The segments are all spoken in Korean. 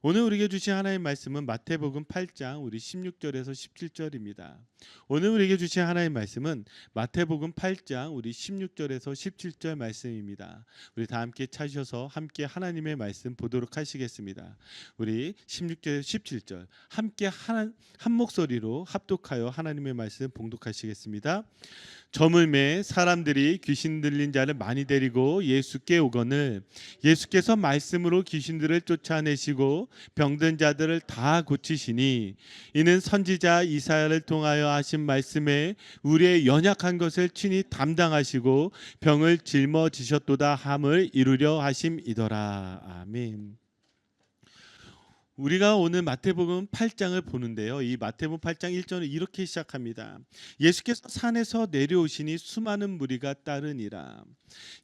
오늘 우리에게 주신 하나님의 말씀은 마태복음 8장 우리 16절에서 17절입니다. 오늘 우리에게 주신 하나님의 말씀은 마태복음 8장 우리 16절에서 17절 말씀입니다. 우리 다 함께 찾으셔서 함께 하나님의 말씀 보도록 하시겠습니다. 우리 16절에서 17절 함께 한 목소리로 합독하여 하나님의 말씀 봉독하시겠습니다. 저물매 사람들이 귀신 들린 자를 많이 데리고 예수께 오거늘 예수께서 말씀으로 귀신들을 쫓아내시고 병든 자들을 다 고치시니 이는 선지자 이사야를 통하여 하신 말씀에 우리의 연약한 것을 친히 담당하시고 병을 짊어지셨도다 함을 이루려 하심이더라. 아멘. 우리가 오늘 마태복음 8장을 보는데요. 이 마태복음 8장 1절은 이렇게 시작합니다. 예수께서 산에서 내려오시니 수많은 무리가 따르니라.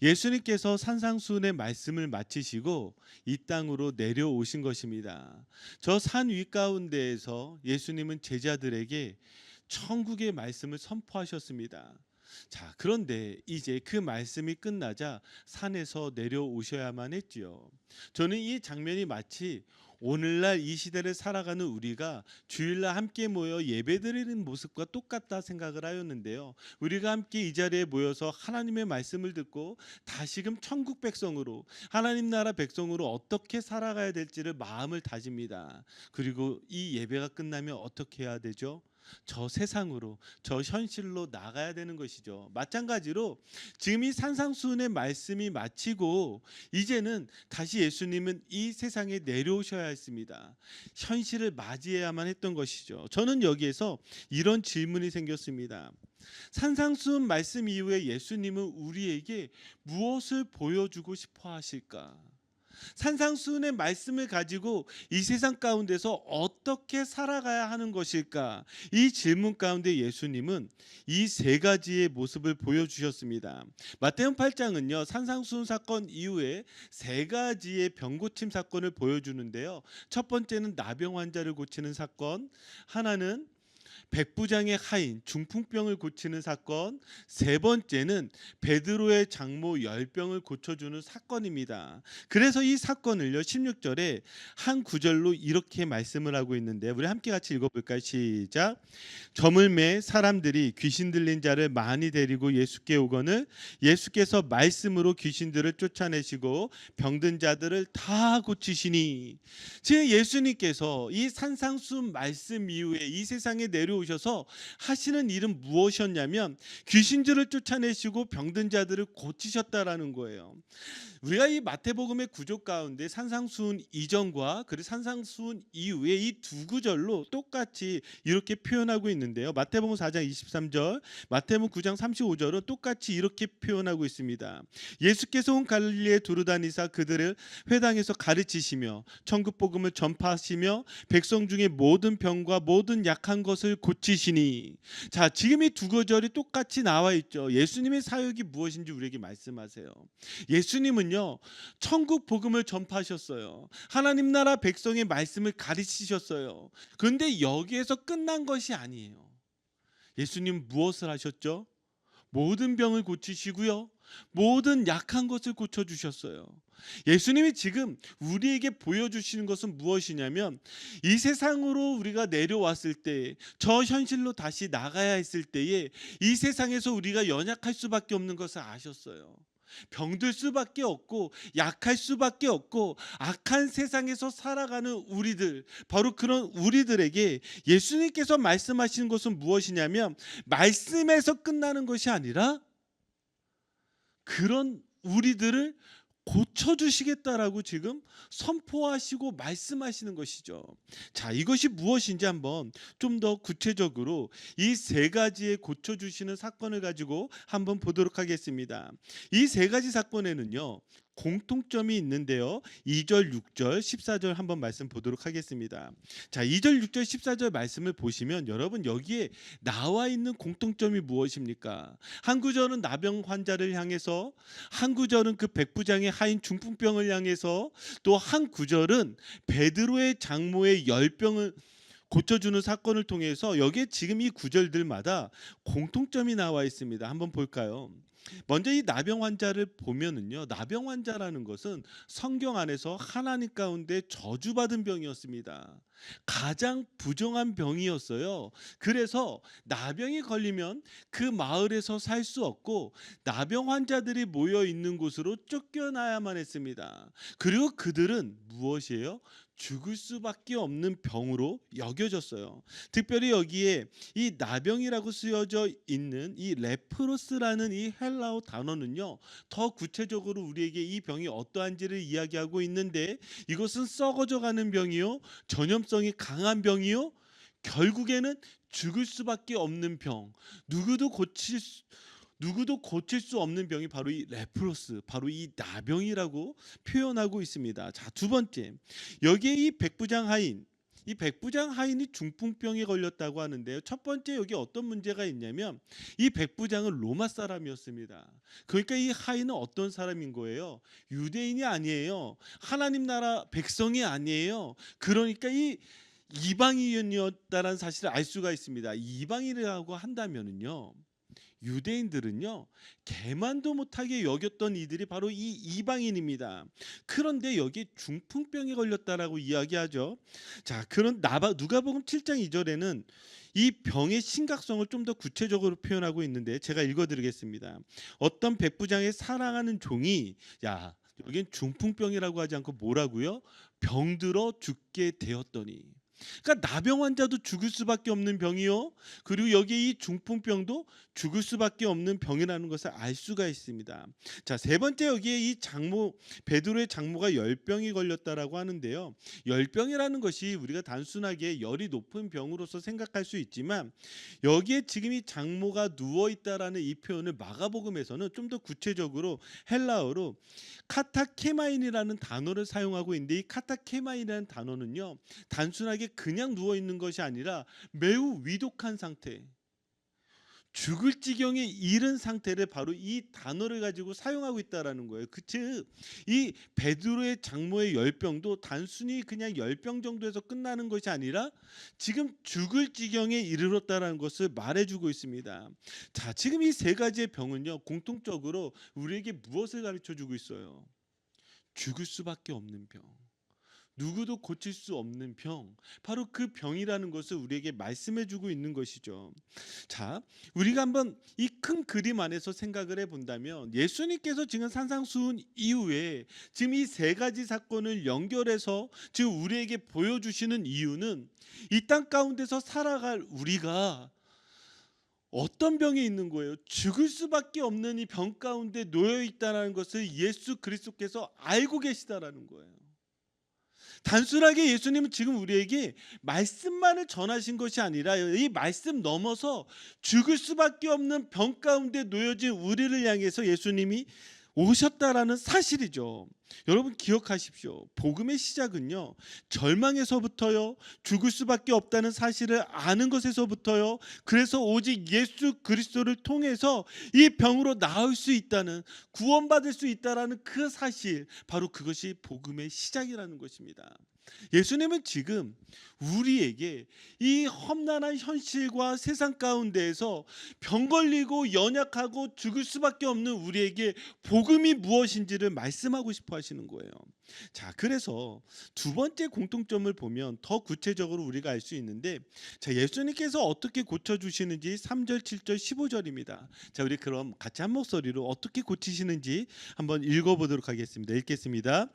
예수님께서 산상수훈의 말씀을 마치시고 이 땅으로 내려오신 것입니다. 저 산 윗가운데에서 예수님은 제자들에게 천국의 말씀을 선포하셨습니다. 자, 그런데 이제 그 말씀이 끝나자 산에서 내려오셔야만 했지요. 저는 이 장면이 마치 오늘날 이 시대를 살아가는 우리가 주일날 함께 모여 예배드리는 모습과 똑같다 생각을 하였는데요. 우리가 함께 이 자리에 모여서 하나님의 말씀을 듣고 다시금 천국 백성으로 하나님 나라 백성으로 어떻게 살아가야 될지를 마음을 다집니다. 그리고 이 예배가 끝나면 어떻게 해야 되죠? 저 세상으로 저 현실로 나가야 되는 것이죠. 마찬가지로 지금 이 산상수훈의 말씀이 마치고 이제는 다시 예수님은 이 세상에 내려오셔야 했습니다. 현실을 맞이해야만 했던 것이죠. 저는 여기에서 이런 질문이 생겼습니다. 산상수훈 말씀 이후에 예수님은 우리에게 무엇을 보여주고 싶어 하실까? 산상수훈의 말씀을 가지고 이 세상 가운데서 어떻게 살아가야 하는 것일까? 이 질문 가운데 예수님은 이 세 가지의 모습을 보여주셨습니다. 마태복음 8장은요, 산상수훈 사건 이후에 세 가지의 병고침 사건을 보여주는데요. 첫 번째는 나병 환자를 고치는 사건, 하나는 백부장의 하인 중풍병을 고치는 사건, 세 번째는 베드로의 장모 열병을 고쳐주는 사건입니다. 그래서 이 사건을요 16절에 한 구절로 이렇게 말씀을 하고 있는데 우리 함께 같이 읽어볼까요? 시작. 저물매 사람들이 귀신 들린 자를 많이 데리고 예수께 오거늘 예수께서 말씀으로 귀신들을 쫓아내시고 병든 자들을 다 고치시니. 지금 예수님께서 이 산상수훈 말씀 이후에 이 세상에 내려오셔서 하시는 일은 무엇이었냐면 귀신들을 쫓아내시고 병든 자들을 고치셨다라는 거예요. 우리가 이 마태복음의 구조 가운데 산상수훈 이전과 그리고 산상수훈 이후에 이 두 구절로 똑같이 이렇게 표현하고 있는데요. 마태복음 4장 23절, 마태복음 9장 35절은 똑같이 이렇게 표현하고 있습니다. 예수께서 온 갈릴리에 두루다니사 그들을 회당에서 가르치시며 천국 복음을 전파하시며 백성 중에 모든 병과 모든 약한 것을 고치시니. 자, 지금 이 두 구절이 똑같이 나와 있죠. 예수님의 사역이 무엇인지 우리에게 말씀하세요. 예수님은요 천국 복음을 전파하셨어요. 하나님 나라 백성의 말씀을 가르치셨어요. 그런데 여기에서 끝난 것이 아니에요. 예수님 무엇을 하셨죠? 모든 병을 고치시고요 모든 약한 것을 고쳐주셨어요. 예수님이 지금 우리에게 보여주시는 것은 무엇이냐면 이 세상으로 우리가 내려왔을 때 저 현실로 다시 나가야 했을 때에 이 세상에서 우리가 연약할 수밖에 없는 것을 아셨어요. 병들 수밖에 없고 약할 수밖에 없고 악한 세상에서 살아가는 우리들, 바로 그런 우리들에게 예수님께서 말씀하시는 것은 무엇이냐면 말씀에서 끝나는 것이 아니라 그런 우리들을 고쳐주시겠다라고 지금 선포하시고 말씀하시는 것이죠. 자, 이것이 무엇인지 한번 좀 더 구체적으로 이 세 가지의 고쳐주시는 사건을 가지고 한번 보도록 하겠습니다. 이 세 가지 사건에는요 공통점이 있는데요. 2절, 6절, 14절 한번 말씀 보도록 하겠습니다. 자, 2절, 6절, 14절 말씀을 보시면 여러분 여기에 나와 있는 공통점이 무엇입니까? 한 구절은 나병 환자를 향해서, 한 구절은 그 백부장의 하인 중풍병을 향해서, 또 한 구절은 베드로의 장모의 열병을 고쳐주는 사건을 통해서 여기에 지금 이 구절들마다 공통점이 나와 있습니다. 한번 볼까요? 먼저 이 나병 환자를 보면은요. 나병 환자라는 것은 성경 안에서 하나님 가운데 저주받은 병이었습니다. 가장 부정한 병이었어요. 그래서 나병이 걸리면 그 마을에서 살 수 없고 나병 환자들이 모여 있는 곳으로 쫓겨나야만 했습니다. 그리고 그들은 무엇이에요? 죽을 수밖에 없는 병으로 여겨졌어요. 특별히 여기에 이 나병이라고 쓰여져 있는 이 레프로스라는 이 헬라어 단어는요. 더 구체적으로 우리에게 이 병이 어떠한지를 이야기하고 있는데 이것은 썩어져 가는 병이요. 전염성이 강한 병이요. 결국에는 죽을 수밖에 없는 병. 누구도 고칠 수 누구도 고칠 수 없는 병이 바로 이 레프로스, 바로 이 나병이라고 표현하고 있습니다. 자, 두 번째. 여기에 이 백부장 하인, 이 백부장 하인이 중풍병에 걸렸다고 하는데요. 첫 번째 여기 어떤 문제가 있냐면 이 백부장은 로마 사람이었습니다. 그러니까 이 하인은 어떤 사람인 거예요? 유대인이 아니에요. 하나님 나라 백성이 아니에요. 그러니까 이 이방인이었다라는 사실을 알 수가 있습니다. 이방인이라고 한다면은요. 유대인들은요 개만도 못하게 여겼던 이들이 바로 이 이방인입니다. 그런데 여기 중풍병에 걸렸다라고 이야기하죠. 자, 그런 누가복음 7장 2절에는 이 병의 심각성을 좀 더 구체적으로 표현하고 있는데 제가 읽어드리겠습니다. 어떤 백부장의 사랑하는 종이 야 여긴 중풍병이라고 하지 않고 뭐라고요? 병들어 죽게 되었더니. 그러니까 나병 환자도 죽을 수밖에 없는 병이요. 그리고 여기 이 중풍병도 죽을 수밖에 없는 병이라는 것을 알 수가 있습니다. 자, 세 번째 여기에 이 장모 베드로의 장모가 열병이 걸렸다라고 하는데요. 열병이라는 것이 우리가 단순하게 열이 높은 병으로서 생각할 수 있지만 여기에 지금 이 장모가 누워 있다라는 이 표현을 마가복음에서는 좀 더 구체적으로 헬라어로 카타케마인이라는 단어를 사용하고 있는데 이 카타케마인이라는 단어는요. 단순하게 그냥 누워 있는 것이 아니라 매우 위독한 상태, 죽을 지경에 이른 상태를 바로 이 단어를 가지고 사용하고 있다라는 거예요. 즉, 이 베드로의 장모의 열병도 단순히 그냥 열병 정도에서 끝나는 것이 아니라 지금 죽을 지경에 이르렀다라는 것을 말해주고 있습니다. 자, 지금 이 세 가지의 병은요 공통적으로 우리에게 무엇을 가르쳐주고 있어요? 죽을 수밖에 없는 병. 누구도 고칠 수 없는 병, 바로 그 병이라는 것을 우리에게 말씀해 주고 있는 것이죠. 자, 우리가 한번 이 큰 그림 안에서 생각을 해본다면 예수님께서 지금 산상수훈 이후에 지금 이 세 가지 사건을 연결해서 지금 우리에게 보여주시는 이유는 이 땅 가운데서 살아갈 우리가 어떤 병이 있는 거예요? 죽을 수밖에 없는 이 병 가운데 놓여 있다는 것을 예수 그리스도께서 알고 계시다라는 거예요. 단순하게 예수님은 지금 우리에게 말씀만을 전하신 것이 아니라 이 말씀 넘어서 죽을 수밖에 없는 병 가운데 놓여진 우리를 향해서 예수님이 오셨다라는 사실이죠. 여러분 기억하십시오. 복음의 시작은요. 절망에서부터요. 죽을 수밖에 없다는 사실을 아는 것에서부터요. 그래서 오직 예수 그리스도를 통해서 이 병으로 나을 수 있다는, 구원받을 수 있다라는 그 사실, 바로 그것이 복음의 시작이라는 것입니다. 예수님은 지금 우리에게 이 험난한 현실과 세상 가운데에서 병 걸리고 연약하고 죽을 수밖에 없는 우리에게 복음이 무엇인지를 말씀하고 싶어 하시는 거예요. 자, 그래서 두 번째 공통점을 보면 더 구체적으로 우리가 알 수 있는데, 자, 예수님께서 어떻게 고쳐 주시는지 3절, 7절, 15절입니다. 자, 우리 그럼 같이 한 목소리로 어떻게 고치시는지 한번 읽어 보도록 하겠습니다. 읽겠습니다.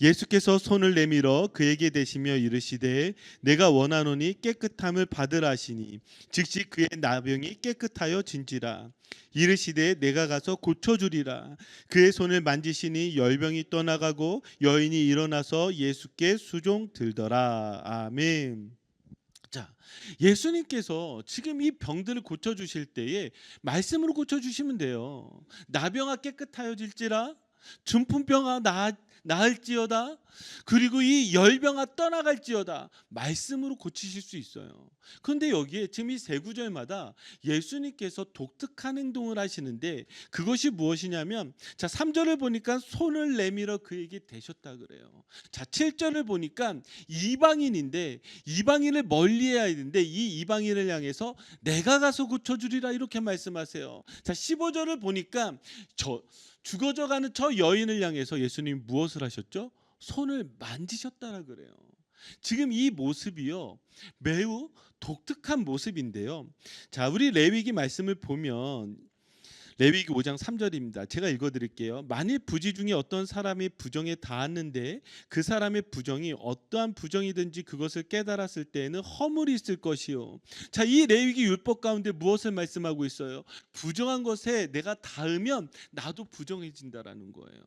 예수께서 손을 내밀어 그에게 대시며 이르시되 내가 원하노니 깨끗함을 받으라 하시니 즉시 그의 나병이 깨끗하여 진지라. 이르시되 내가 가서 고쳐주리라. 그의 손을 만지시니 열병이 떠나가고 여인이 일어나서 예수께 수종 들더라. 아멘. 자, 예수님께서 지금 이 병들을 고쳐주실 때에 말씀으로 고쳐주시면 돼요. 나병아 깨끗하여질지라, 중풍병아 나을지어다. 그리고 이 열병아 떠나갈지어다. 말씀으로 고치실 수 있어요. 그런데 여기에 지금 이 세 구절마다 예수님께서 독특한 행동을 하시는데 그것이 무엇이냐면, 자 3절을 보니까 손을 내밀어 그에게 대셨다 그래요. 자 7절을 보니까 이방인인데 이방인을 멀리해야 되는데 이 이방인을 향해서 내가 가서 고쳐주리라 이렇게 말씀하세요. 자 15절을 보니까 저 죽어져가는 저 여인을 향해서 예수님 무엇을 하셨죠? 손을 만지셨다라 그래요. 지금 이 모습이요 매우 독특한 모습인데요. 자 우리 레위기 말씀을 보면 레위기 5장 3절입니다. 제가 읽어드릴게요. 만일 부지 중에 어떤 사람이 부정에 닿았는데 그 사람의 부정이 어떠한 부정이든지 그것을 깨달았을 때에는 허물이 있을 것이요. 자, 이 레위기 율법 가운데 무엇을 말씀하고 있어요? 부정한 것에 내가 닿으면 나도 부정해진다라는 거예요.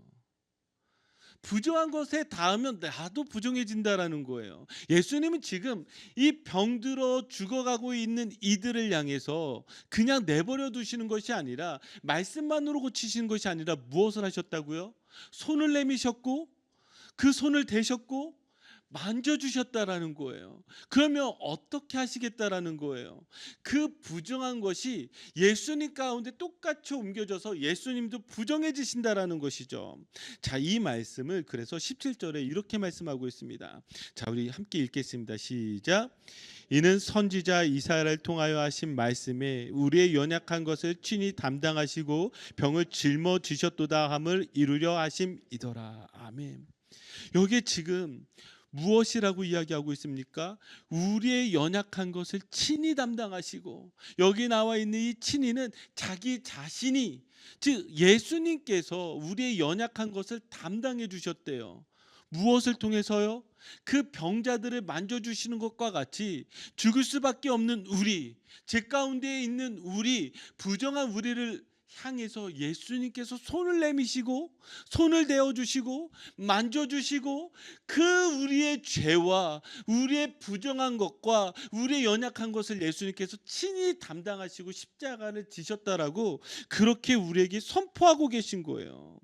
부정한 것에 닿으면 나도 부정해진다라는 거예요. 예수님은 지금 이 병들어 죽어가고 있는 이들을 향해서 그냥 내버려 두시는 것이 아니라 말씀만으로 고치시는 것이 아니라 무엇을 하셨다고요? 손을 내미셨고 그 손을 대셨고 만져주셨다라는 거예요. 그러면 어떻게 하시겠다라는 거예요? 그 부정한 것이 예수님 가운데 똑같이 옮겨져서 예수님도 부정해지신다라는 것이죠. 자, 이 말씀을 그래서 17절에 이렇게 말씀하고 있습니다. 자, 우리 함께 읽겠습니다. 시작. 이는 선지자 이사야를 통하여 하신 말씀에 우리의 연약한 것을 친히 담당하시고 병을 짊어지셨도다 함을 이루려 하심이더라. 아멘. 여기에 지금 무엇이라고 이야기하고 있습니까? 우리의 연약한 것을 친히 담당하시고, 여기 나와 있는 이 친히는 자기 자신이, 즉 예수님께서 우리의 연약한 것을 담당해 주셨대요. 무엇을 통해서요? 그 병자들을 만져주시는 것과 같이 죽을 수밖에 없는 우리, 제 가운데 있는 우리, 부정한 우리를 향해서 예수님께서 손을 내미시고 손을 대어주시고 만져주시고 그 우리의 죄와 우리의 부정한 것과 우리의 연약한 것을 예수님께서 친히 담당하시고 십자가를 지셨다라고 그렇게 우리에게 선포하고 계신 거예요.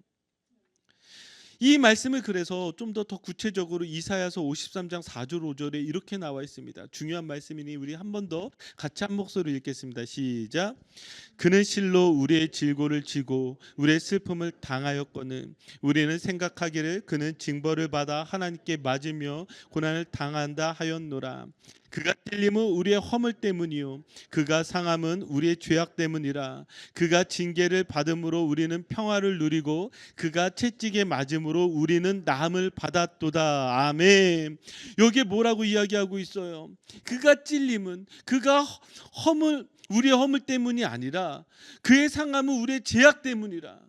이 말씀을 그래서 좀 더 구체적으로 이사야서 53장 4절 5절에 이렇게 나와 있습니다. 중요한 말씀이니 우리 한 번 더 같이 한 목소리로 읽겠습니다. 시작. 그는 실로 우리의 질고를 지고 우리의 슬픔을 당하였거늘 우리는 생각하기를 그는 징벌을 받아 하나님께 맞으며 고난을 당한다 하였노라. 그가 찔림은 우리의 허물 때문이요 그가 상함은 우리의 죄악 때문이라. 그가 징계를 받음으로 우리는 평화를 누리고 그가 채찍에 맞음으로 우리는 나음을 받았도다. 아멘. 여기에 뭐라고 이야기하고 있어요? 그가 찔림은 그가 허물 우리의 허물 때문이 아니라 그의 상함은 우리의 죄악 때문이라.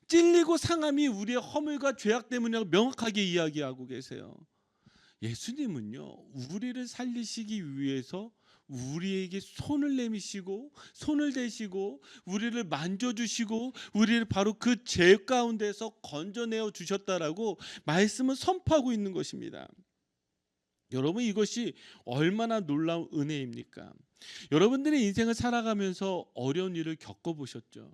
찔리고 상함이 우리의 허물과 죄악 때문이라고 명확하게 이야기하고 계세요. 예수님은요 우리를 살리시기 위해서 우리에게 손을 내미시고 손을 대시고 우리를 만져주시고 우리를 바로 그 죄 가운데서 건져내어 주셨다라고 말씀을 선포하고 있는 것입니다. 여러분 이것이 얼마나 놀라운 은혜입니까? 여러분들의 인생을 살아가면서 어려운 일을 겪어보셨죠?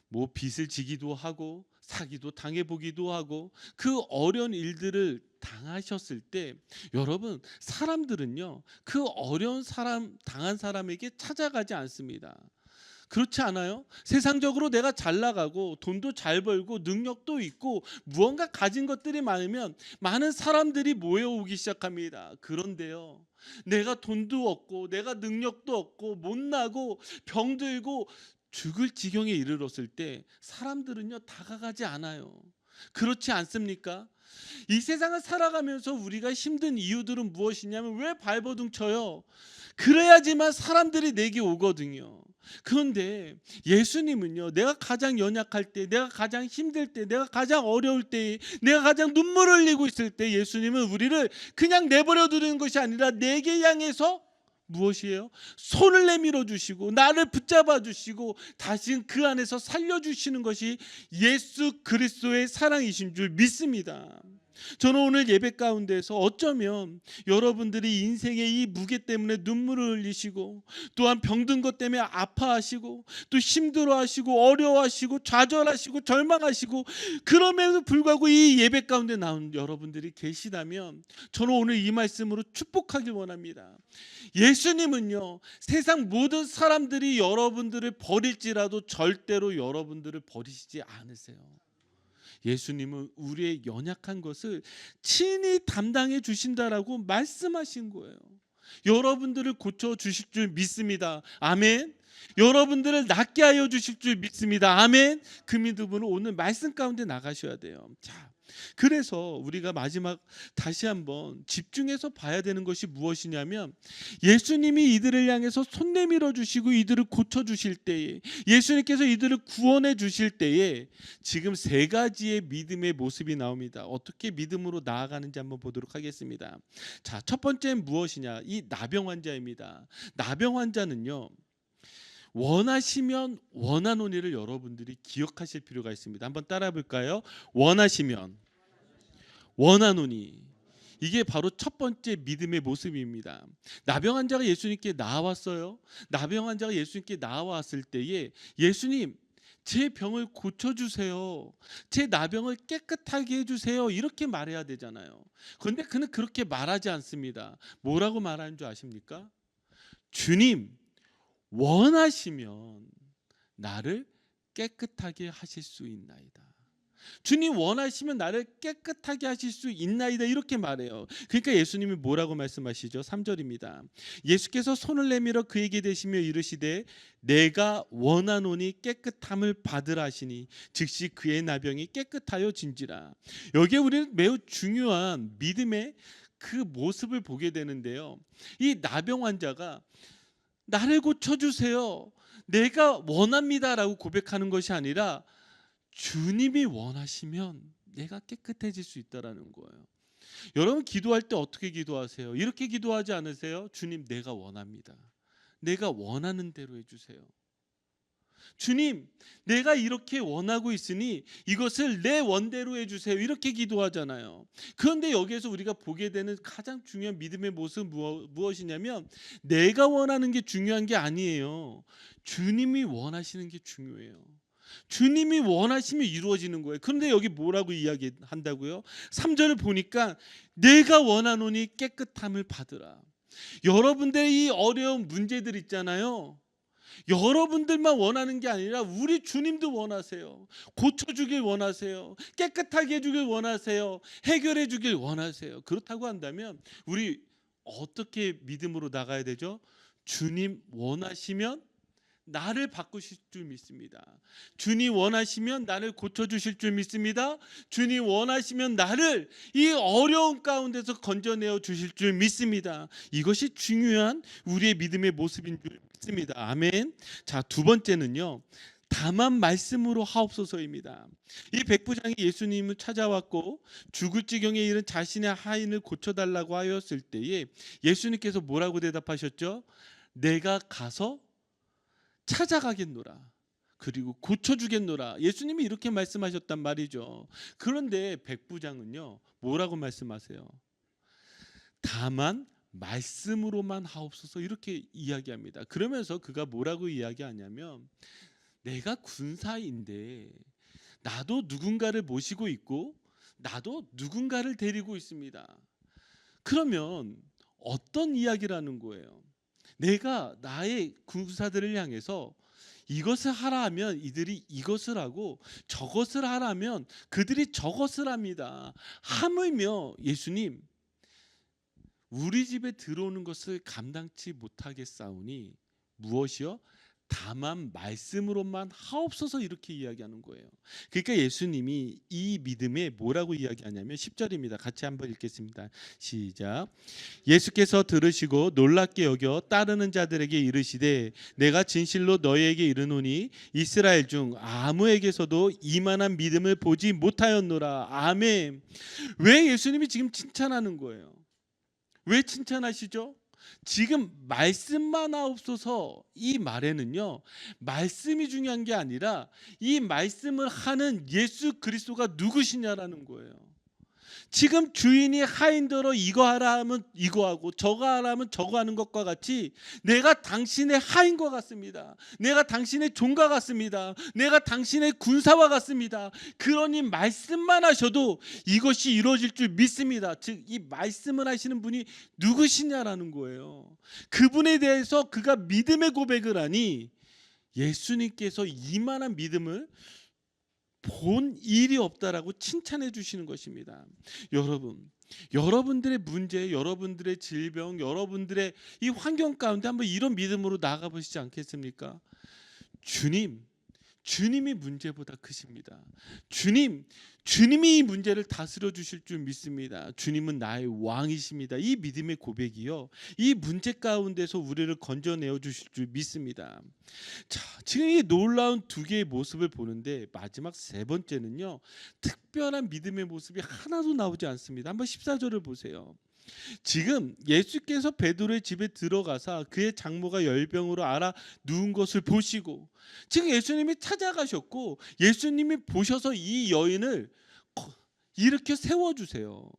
뭐 빚을 지기도 하고 사기도 당해보기도 하고 그 어려운 일들을 당하셨을 때 여러분 사람들은요 그 어려운 사람 당한 사람에게 찾아가지 않습니다. 그렇지 않아요? 세상적으로 내가 잘 나가고 돈도 잘 벌고 능력도 있고 무언가 가진 것들이 많으면 많은 사람들이 모여오기 시작합니다. 그런데요 내가 돈도 없고 내가 능력도 없고 못나고 병들고 죽을 지경에 이르렀을 때 사람들은요 다가가지 않아요. 그렇지 않습니까? 이 세상을 살아가면서 우리가 힘든 이유들은 무엇이냐면 왜 발버둥 쳐요? 그래야지만 사람들이 내게 오거든요. 그런데 예수님은요 내가 가장 연약할 때 내가 가장 힘들 때 내가 가장 어려울 때 내가 가장 눈물을 흘리고 있을 때 예수님은 우리를 그냥 내버려 두는 것이 아니라 내게 향해서 무엇이에요? 손을 내밀어 주시고 나를 붙잡아 주시고 다시 그 안에서 살려주시는 것이 예수 그리스도의 사랑이신 줄 믿습니다. 저는 오늘 예배 가운데서 어쩌면 여러분들이 인생의 이 무게 때문에 눈물을 흘리시고, 또한 병든 것 때문에 아파하시고, 또 힘들어하시고, 어려워하시고, 좌절하시고, 절망하시고, 그럼에도 불구하고 이 예배 가운데 나온 여러분들이 계시다면 저는 오늘 이 말씀으로 축복하길 원합니다. 예수님은요, 세상 모든 사람들이 여러분들을 버릴지라도 절대로 여러분들을 버리시지 않으세요. 예수님은 우리의 연약한 것을 친히 담당해 주신다라고 말씀하신 거예요. 여러분들을 고쳐 주실 줄 믿습니다. 아멘. 여러분들을 낫게 하여 주실 줄 믿습니다. 아멘. 그 믿음으로 오늘 말씀 가운데 나가셔야 돼요. 자, 그래서 우리가 마지막 다시 한번 집중해서 봐야 되는 것이 무엇이냐면, 예수님이 이들을 향해서 손 내밀어 주시고 이들을 고쳐 주실 때에, 예수님께서 이들을 구원해 주실 때에 지금 세 가지의 믿음의 모습이 나옵니다. 어떻게 믿음으로 나아가는지 한번 보도록 하겠습니다. 자, 첫 번째는 무엇이냐? 이 나병 환자입니다. 나병 환자는요, 원하시면 원하노니를 여러분들이 기억하실 필요가 있습니다. 한번 따라 볼까요? 원하시면 원하노니. 이게 바로 첫 번째 믿음의 모습입니다. 나병 환자가 예수님께 나왔어요. 나병 환자가 예수님께 나왔을 때에 예수님, 제 병을 고쳐주세요. 제 나병을 깨끗하게 해주세요. 이렇게 말해야 되잖아요. 그런데 그는 그렇게 말하지 않습니다. 뭐라고 말하는 줄 아십니까? 주님, 원하시면 나를 깨끗하게 하실 수 있나이다. 주님, 원하시면 나를 깨끗하게 하실 수 있나이다, 이렇게 말해요. 그러니까 예수님이 뭐라고 말씀하시죠? 3절입니다. 예수께서 손을 내밀어 그에게 대시며 이르시되 내가 원하노니 깨끗함을 받으라 하시니 즉시 그의 나병이 깨끗하여 진지라. 여기에 우리는 매우 중요한 믿음의 그 모습을 보게 되는데요, 이 나병 환자가 나를 고쳐주세요, 내가 원합니다라고 고백하는 것이 아니라 주님이 원하시면 내가 깨끗해질 수 있다라는 거예요. 여러분, 기도할 때 어떻게 기도하세요? 이렇게 기도하지 않으세요? 주님, 내가 원합니다. 내가 원하는 대로 해주세요. 주님, 내가 이렇게 원하고 있으니 이것을 내 원대로 해주세요. 이렇게 기도하잖아요. 그런데 여기에서 우리가 보게 되는 가장 중요한 믿음의 모습은 무엇이냐면, 내가 원하는 게 중요한 게 아니에요. 주님이 원하시는 게 중요해요. 주님이 원하시면 이루어지는 거예요. 그런데 여기 뭐라고 이야기한다고요? 3절을 보니까 내가 원하노니 깨끗함을 받으라. 여러분들의 이 어려운 문제들 있잖아요, 여러분들만 원하는 게 아니라 우리 주님도 원하세요. 고쳐주길 원하세요. 깨끗하게 해주길 원하세요. 해결해 주길 원하세요. 그렇다고 한다면 우리 어떻게 믿음으로 나가야 되죠? 주님 원하시면 나를 바꾸실 줄 믿습니다. 주님 원하시면 나를 고쳐주실 줄 믿습니다. 주님 원하시면 나를 이 어려운 가운데서 건져내어 주실 줄 믿습니다. 이것이 중요한 우리의 믿음의 모습인 줄 믿습니다. 아멘. 자, 두 번째는요, 다만 말씀으로 하옵소서입니다. 이 백부장이 예수님을 찾아왔고 죽을 지경에 이른 자신의 하인을 고쳐달라고 하였을 때에 예수님께서 뭐라고 대답하셨죠? 내가 가서 찾아가겠노라, 그리고 고쳐주겠노라. 예수님이 이렇게 말씀하셨단 말이죠. 그런데 백부장은요, 뭐라고 말씀하세요? 다만 말씀으로만 하옵소서, 이렇게 이야기합니다. 그러면서 그가 뭐라고 이야기하냐면, 내가 군사인데 나도 누군가를 모시고 있고 나도 누군가를 데리고 있습니다. 그러면 어떤 이야기라는 거예요? 내가 나의 군사들을 향해서 이것을 하라 하면 이들이 이것을 하고 저것을 하라 하면 그들이 저것을 합니다. 하물며 예수님, 우리 집에 들어오는 것을 감당치 못하겠사오니 무엇이요? 다만 말씀으로만 하옵소서, 이렇게 이야기하는 거예요. 그러니까 예수님이 이 믿음에 뭐라고 이야기하냐면 10절입니다. 같이 한번 읽겠습니다. 시작. 예수께서 들으시고 놀랍게 여겨 따르는 자들에게 이르시되 내가 진실로 너희에게 이르노니 이스라엘 중 아무에게서도 이만한 믿음을 보지 못하였노라. 아멘. 왜 예수님이 지금 칭찬하는 거예요? 왜 칭찬하시죠? 지금 말씀만 하옵소서, 이 말에는요, 말씀이 중요한 게 아니라 이 말씀을 하는 예수 그리스도가 누구시냐라는 거예요. 지금 주인이 하인더러 이거 하라 하면 이거 하고 저거 하라 하면 저거 하는 것과 같이 내가 당신의 하인과 같습니다. 내가 당신의 종과 같습니다. 내가 당신의 군사와 같습니다. 그러니 말씀만 하셔도 이것이 이루어질 줄 믿습니다. 즉 이 말씀을 하시는 분이 누구시냐라는 거예요. 그분에 대해서 그가 믿음의 고백을 하니 예수님께서 이만한 믿음을 본 일이 없다라고 칭찬해 주시는 것입니다. 여러분들의 문제, 여러분들의 질병, 여러분들의 이 환경 가운데 한번 이런 믿음으로 나아가 보시지 않겠습니까? 주님이 문제보다 크십니다. 주님이 이 문제를 다스려 주실 줄 믿습니다. 주님은 나의 왕이십니다. 이 믿음의 고백이요, 이 문제 가운데서 우리를 건져내어 주실 줄 믿습니다. 자, 지금 이 놀라운 두 개의 모습을 보는데 마지막 세 번째는요, 특별한 믿음의 모습이 하나도 나오지 않습니다. 한번 14절을 보세요. 지금 예수께서 베드로의 집에 들어가사 그의 장모가 열병으로 앓아 누운 것을 보시고, 지금 예수님이 찾아가셨고 예수님이 보셔서 이 여인을 일으켜 세워주세요.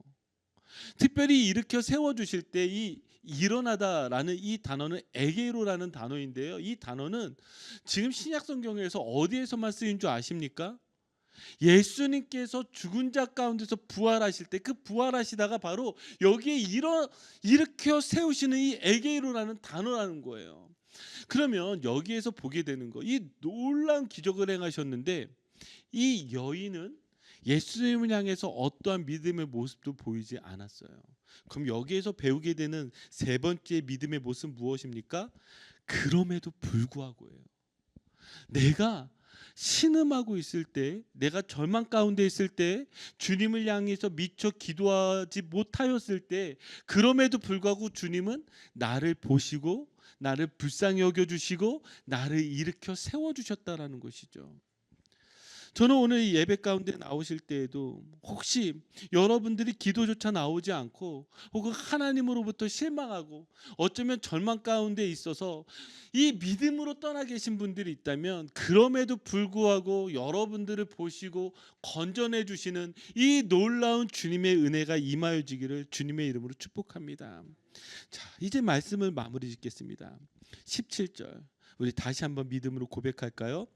특별히 일으켜 세워주실 때 이 일어나다라는 이 단어는 에게로라는 단어인데요, 이 단어는 지금 신약 성경에서 어디에서만 쓰인 줄 아십니까? 예수님께서 죽은 자 가운데서 부활하실 때 그 부활하시다가 바로 여기에 일으켜 세우시는 이 에게이로라는 단어라는 거예요. 그러면 여기에서 보게 되는 거, 이 놀라운 기적을 행하셨는데 이 여인은 예수님을 향해서 어떠한 믿음의 모습도 보이지 않았어요. 그럼 여기에서 배우게 되는 세 번째 믿음의 모습은 무엇입니까? 그럼에도 불구하고예요. 내가 신음하고 있을 때, 내가 절망 가운데 있을 때, 주님을 향해서 미처 기도하지 못하였을 때, 그럼에도 불구하고 주님은 나를 보시고 나를 불쌍히 여겨주시고 나를 일으켜 세워주셨다라는 것이죠. 저는 오늘 이 예배 가운데 나오실 때에도 혹시 여러분들이 기도조차 나오지 않고 혹은 하나님으로부터 실망하고 어쩌면 절망 가운데 있어서 이 믿음으로 떠나 계신 분들이 있다면, 그럼에도 불구하고 여러분들을 보시고 건져내 주시는 이 놀라운 주님의 은혜가 임하여지기를 주님의 이름으로 축복합니다. 자, 이제 말씀을 마무리 짓겠습니다. 17절 우리 다시 한번 믿음으로 고백할까요?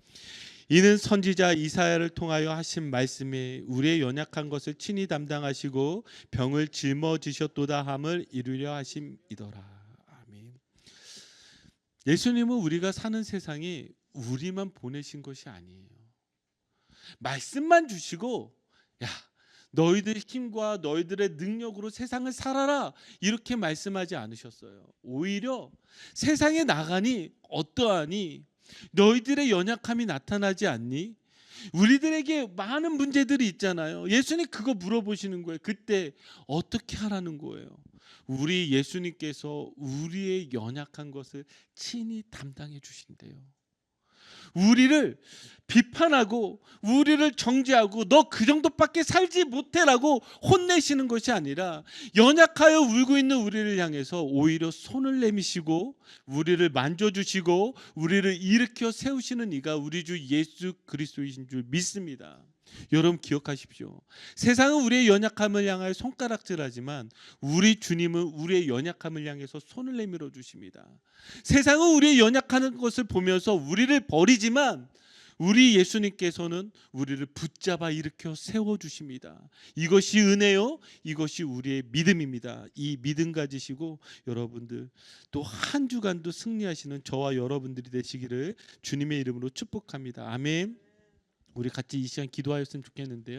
이는 선지자 이사야를 통하여 하신 말씀이 우리의 연약한 것을 친히 담당하시고 병을 짊어지셨도다 함을 이루려 하심이더라. 아멘. 예수님은 우리가 사는 세상에 우리만 보내신 것이 아니에요. 말씀만 주시고 야, 너희들의 힘과 너희들의 능력으로 세상을 살아라 이렇게 말씀하지 않으셨어요. 오히려 세상에 나가니 어떠하니? 너희들의 연약함이 나타나지 않니? 우리들에게 많은 문제들이 있잖아요. 예수님 그거 물어보시는 거예요. 그때 어떻게 하라는 거예요? 우리 예수님께서 우리의 연약한 것을 친히 담당해 주신대요. 우리를 비판하고 우리를 정죄하고 너 그 정도밖에 살지 못해라고 혼내시는 것이 아니라 연약하여 울고 있는 우리를 향해서 오히려 손을 내미시고 우리를 만져주시고 우리를 일으켜 세우시는 이가 우리 주 예수 그리스도이신 줄 믿습니다. 여러분 기억하십시오. 세상은 우리의 연약함을 향하여 손가락질하지만 우리 주님은 우리의 연약함을 향해서 손을 내밀어 주십니다. 세상은 우리의 연약한 것을 보면서 우리를 버리지만 우리 예수님께서는 우리를 붙잡아 일으켜 세워주십니다. 이것이 은혜요, 이것이 우리의 믿음입니다. 이 믿음 가지시고 여러분들 또 한 주간도 승리하시는 저와 여러분들이 되시기를 주님의 이름으로 축복합니다. 아멘. 우리 같이 이 시간 기도하였으면 좋겠는데요.